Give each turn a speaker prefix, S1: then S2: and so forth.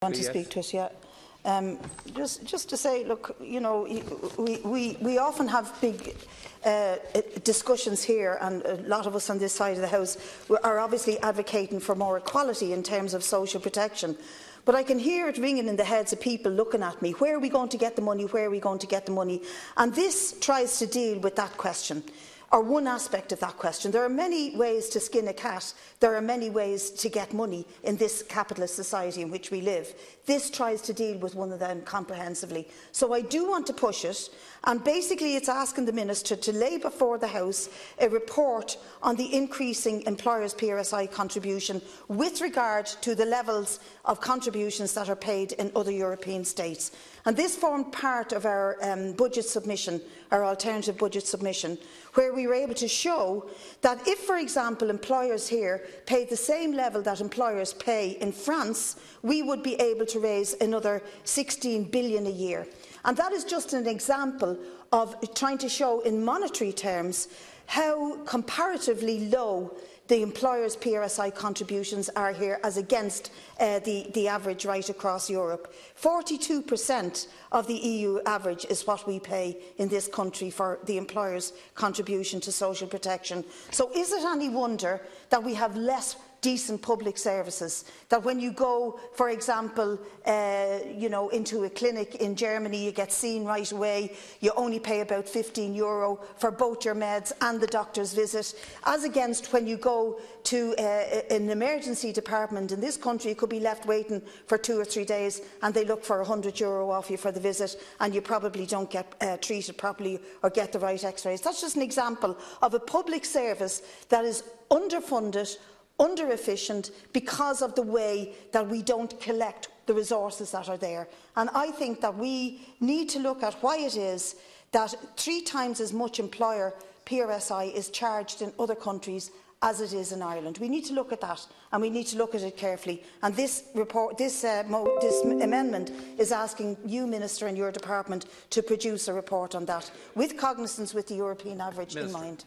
S1: Want to speak to us, yeah. Just to say, look, you know, we often have big discussions here, and a lot of us on this side of the House are obviously advocating for more equality in terms of social protection. But I can hear it ringing in the heads of people looking at me. Where are we going to get the money? Where are we going to get the money? And this tries to deal with that question, or one aspect of that question. There are many ways to skin a cat. There are many ways to get money in this capitalist society in which we live. This tries to deal with one of them comprehensively. So I do want to push it, and basically it's asking the Minister to lay before the House a report on the increasing employers' PRSI contribution with regard to the levels of contributions that are paid in other European states. And this formed part of our budget submission, our alternative budget submission, where we were able to show that if, for example, employers here paid the same level that employers pay in France, we would be able to raise another 16 billion a year. And that is just an example of trying to show in monetary terms how comparatively low the employers' PRSI contributions are here as against the average right across Europe. 42% of the EU average is what we pay in this country for the employers' contribution to social protection. So is it any wonder that we have less decent public services, that when you go, for example, you know, into a clinic in Germany, you get seen right away, you only pay about €15 for both your meds and the doctor's visit, as against when you go to an emergency department in this country, you could be left waiting for 2 or 3 days and they look for €100 off you for the visit, and you probably don't get treated properly or get the right x-rays. That's just an example of a public service that is underfunded, under-efficient, because of the way that we don't collect the resources that are there. And I think that we need to look at why it is that 3 times as much employer PRSI is charged in other countries as it is in Ireland. We need to look at that, and we need to look at it carefully. And this amendment is asking you, Minister, and your department to produce a report on that, with cognisance with the European average in mind.